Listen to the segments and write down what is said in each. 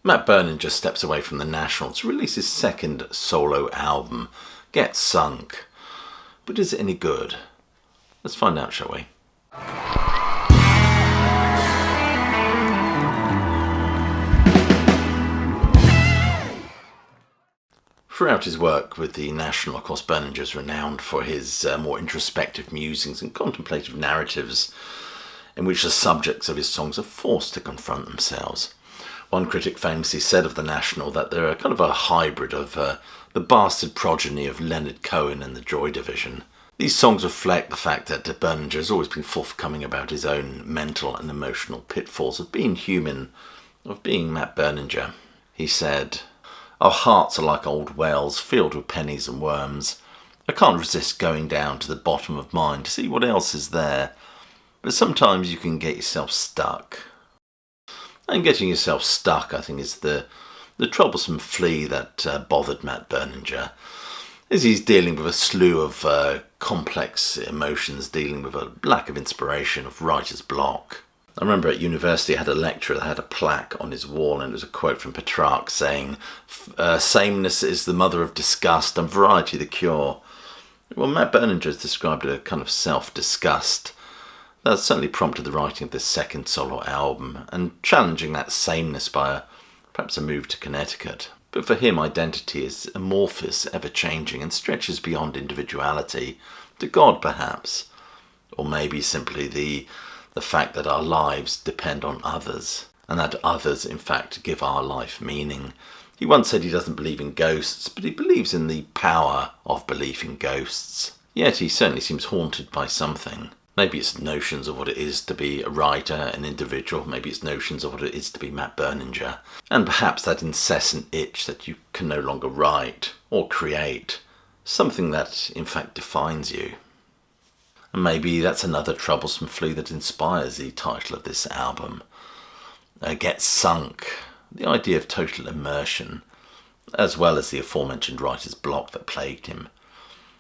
Matt Berninger steps away from the National to release his second solo album, Get Sunk. But is it any good? Let's find out, shall we? Throughout his work with the National, of course, Berninger is renowned for his more introspective musings and contemplative narratives in which the subjects of his songs are forced to confront themselves. One critic famously said of the National that they're kind of a hybrid of the bastard progeny of Leonard Cohen and the Joy Division. These songs reflect the fact that Berninger has always been forthcoming about his own mental and emotional pitfalls of being human, of being Matt Berninger. He said, "Our hearts are like old wells filled with pennies and worms. I can't resist going down to the bottom of mine to see what else is there. But sometimes you can get yourself stuck." And getting yourself stuck, I think, is the troublesome flea that bothered Matt Berninger, as he's dealing with a slew of complex emotions, dealing with a lack of inspiration, of writer's block. I remember at university I had a lecturer that had a plaque on his wall, and it was a quote from Patron saying, "Sameness is the mother of disgust and variety the cure." Well, Matt Berninger has described a kind of self-disgust that certainly prompted the writing of this second solo album, and challenging that sameness by perhaps a move to Connecticut. But for him, identity is amorphous, ever-changing, and stretches beyond individuality to God, perhaps, or maybe simply the fact that our lives depend on others, and that others, in fact, give our life meaning. He once said he doesn't believe in ghosts, but he believes in the power of belief in ghosts. Yet he certainly seems haunted by something. Maybe it's notions of what it is to be a writer, an individual. Maybe it's notions of what it is to be Matt Berninger. And perhaps that incessant itch that you can no longer write or create. Something that, in fact, defines you. And maybe that's another troublesome flea that inspires the title of this album. Get Sunk. The idea of total immersion, as well as the aforementioned writer's block that plagued him.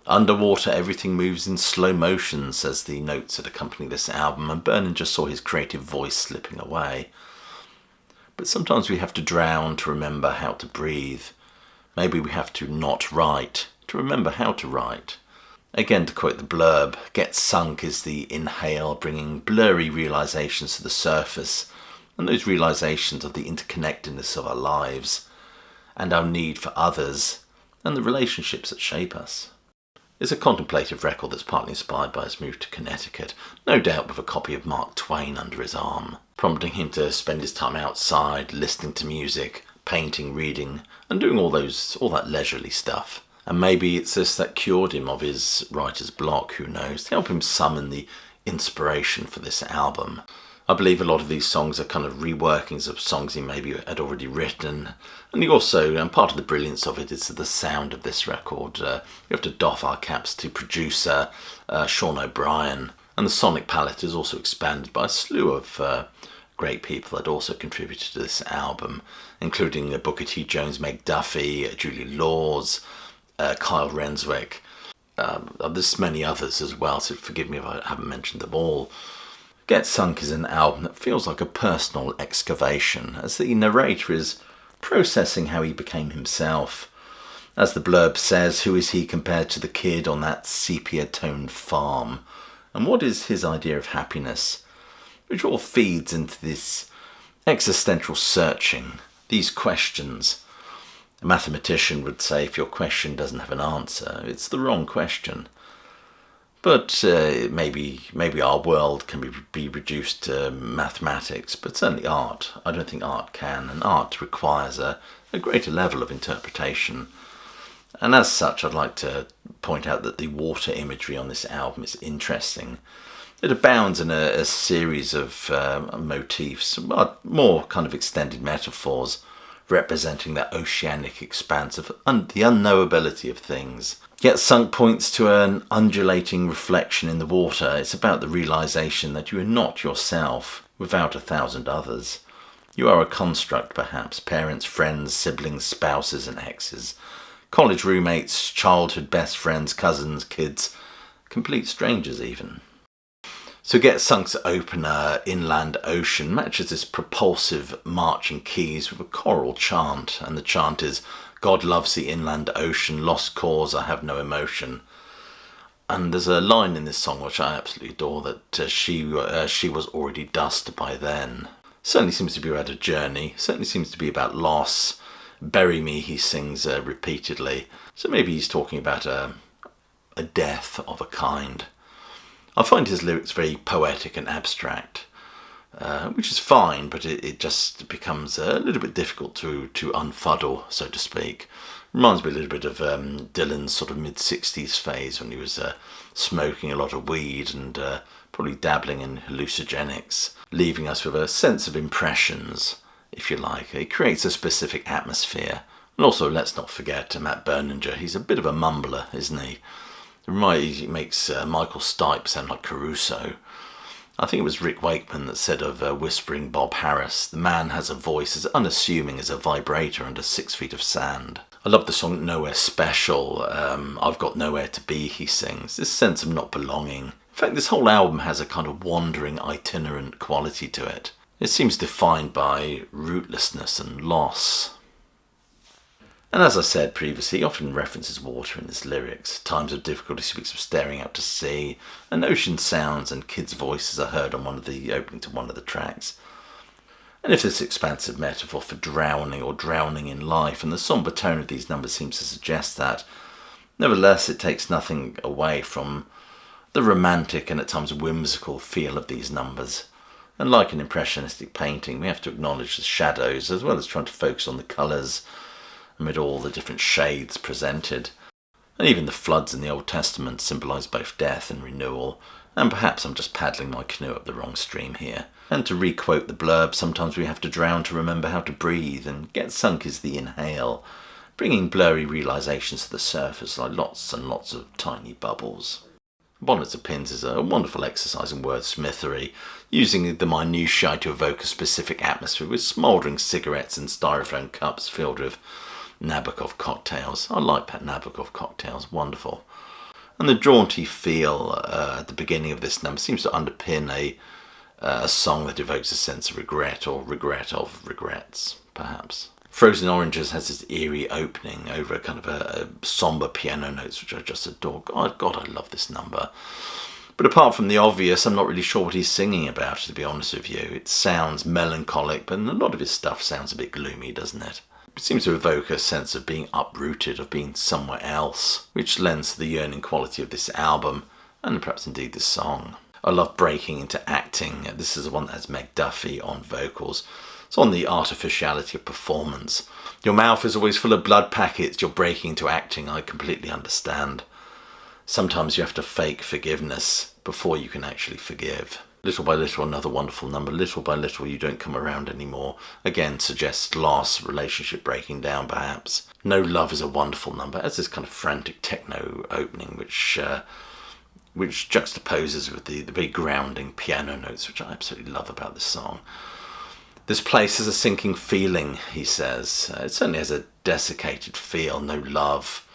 Underwater, everything moves in slow motion, says the notes that accompany this album, and Berninger saw his creative voice slipping away. But sometimes we have to drown to remember how to breathe. Maybe we have to not write to remember how to write. Again, to quote the blurb, Get Sunk is the inhale, bringing blurry realizations to the surface, and those realizations of the interconnectedness of our lives, and our need for others, and the relationships that shape us. It's a contemplative record that's partly inspired by his move to Connecticut, no doubt with a copy of Mark Twain under his arm, prompting him to spend his time outside, listening to music, painting, reading, and doing all that leisurely stuff. And maybe it's this that cured him of his writer's block, who knows, to help him summon the inspiration for this album. I believe a lot of these songs are kind of reworkings of songs he maybe had already written. And part of the brilliance of it is the sound of this record. We have to doff our caps to producer Sean O'Brien. And the sonic palette is also expanded by a slew of great people that also contributed to this album, including Booker T. Jones, Meg Duffy, Julie Laws, Kyle Renswick. There's many others as well, so forgive me if I haven't mentioned them all. Get Sunk is an album that feels like a personal excavation, as the narrator is processing how he became himself. As the blurb says, who is he compared to the kid on that sepia-toned farm? And what is his idea of happiness? Which all feeds into this existential searching, these questions. A mathematician would say if your question doesn't have an answer, it's the wrong question. But maybe our world can be reduced to mathematics, but certainly art. I don't think art can, and art requires a greater level of interpretation. And as such, I'd like to point out that the water imagery on this album is interesting. It abounds in a series of motifs, more kind of extended metaphors, representing that oceanic expanse of the unknowability of things. Get Sunk points to an undulating reflection in the water. It's about the realization that you are not yourself without 1,000 others. You are a construct, perhaps, parents, friends, siblings, spouses and exes, college roommates, childhood best friends, cousins, kids, complete strangers even. So Get Sunk's opener, Inland Ocean, matches this propulsive marching keys with a choral chant, and the chant is, God loves the inland ocean, lost cause, I have no emotion. And there's a line in this song which I absolutely adore, that she was already dust by then. Certainly seems to be about a journey, certainly seems to be about loss. Bury me, he sings repeatedly. So maybe he's talking about a death of a kind. I find his lyrics very poetic and abstract, which is fine, but it just becomes a little bit difficult to unfuddle, so to speak. Reminds me a little bit of Dylan's sort of mid-60s phase when he was smoking a lot of weed and probably dabbling in hallucinogenics, leaving us with a sense of impressions, if you like. It creates a specific atmosphere. And also, let's not forget Matt Berninger. He's a bit of a mumbler, isn't he? It makes Michael Stipe sound like Caruso. I think it was Rick Wakeman that said of whispering Bob Harris, the man has a voice as unassuming as a vibrator under 6 feet of sand. I love the song Nowhere Special. I've got nowhere to be, he sings. This sense of not belonging. In fact, this whole album has a kind of wandering, itinerant quality to it. It seems defined by rootlessness and loss. And as I said previously, he often references water in his lyrics. Times of difficulty speaks of staring out to sea, and ocean sounds and kids' voices are heard on opening to one of the tracks. And if this expansive metaphor for drowning or drowning in life, and the sombre tone of these numbers seems to suggest that, nevertheless it takes nothing away from the romantic and at times whimsical feel of these numbers. And like an impressionistic painting, we have to acknowledge the shadows as well as trying to focus on the colours amid all the different shades presented. And even the floods in the Old Testament symbolise both death and renewal, and perhaps I'm just paddling my canoe up the wrong stream here. And to re-quote the blurb, sometimes we have to drown to remember how to breathe, and get sunk is the inhale, bringing blurry realisations to the surface like lots and lots of tiny bubbles. Bonnets of Pins is a wonderful exercise in wordsmithery, using the minutiae to evoke a specific atmosphere with smouldering cigarettes and styrofoam cups filled with Nabokov cocktails. I like that Nabokov cocktails, wonderful. And the jaunty feel at the beginning of this number seems to underpin a song that evokes a sense of regret, or regret of regrets, perhaps. Frozen Oranges has this eerie opening over a kind of a sombre piano notes, which I just adore. God, I love this number. But apart from the obvious, I'm not really sure what he's singing about, to be honest with you. It sounds melancholic, but a lot of his stuff sounds a bit gloomy, doesn't it? It seems to evoke a sense of being uprooted, of being somewhere else, which lends to the yearning quality of this album, and perhaps indeed this song. I love breaking into acting. This is the one that has Meg Duffy on vocals. It's on the artificiality of performance. Your mouth is always full of blood packets. You're breaking into acting. I completely understand. Sometimes you have to fake forgiveness before you can actually forgive. Little by little, another wonderful number. Little by little, you don't come around anymore. Again, suggests loss, relationship breaking down, perhaps. No Love is a wonderful number. It has this kind of frantic techno opening, which juxtaposes with the very grounding piano notes, which I absolutely love about this song. This place has a sinking feeling, he says. It certainly has a desiccated feel, no love,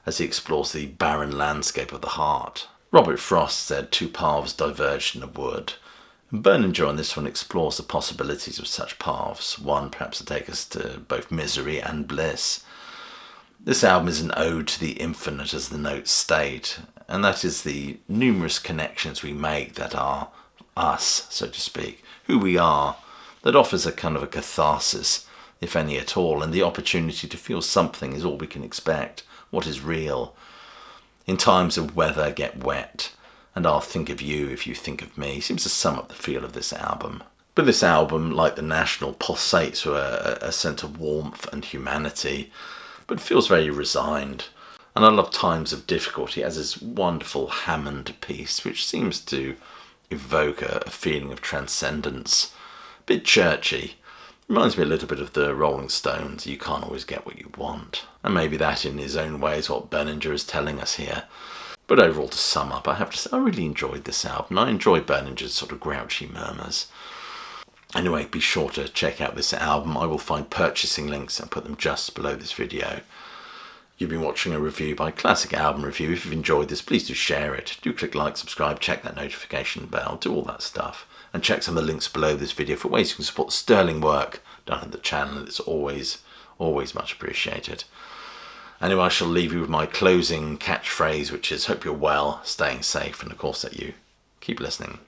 as he explores the barren landscape of the heart. Robert Frost said 2 paths diverged in a wood. And Berninger on this one explores the possibilities of such paths, one perhaps to take us to both misery and bliss. This album is an ode to the infinite, as the notes state, and that is the numerous connections we make that are us, so to speak, who we are, that offers a kind of a catharsis, if any at all, and the opportunity to feel something is all we can expect, what is real. In times of weather, get wet, and I'll think of you if you think of me, seems to sum up the feel of this album. But this album, like The National, pulsates with a sense of warmth and humanity, but feels very resigned. And I love Times of Difficulty as this wonderful Hammond piece, which seems to evoke a feeling of transcendence. A bit churchy. Reminds me a little bit of the Rolling Stones, you can't always get what you want. And maybe that in his own way is what Berninger is telling us here. But overall, to sum up, I have to say I really enjoyed this album. I enjoy Berninger's sort of grouchy murmurs. Anyway, be sure to check out this album. I will find purchasing links and put them just below this video. You've been watching a review by Classic Album Review. If you've enjoyed this, please do share it. Do click like, subscribe, check that notification bell, do all that stuff. And check some of the links below this video for ways you can support the sterling work done on the channel. It's always much appreciated. Anyway, I shall leave you with my closing catchphrase, which is hope you're well, staying safe, and of course that you keep listening.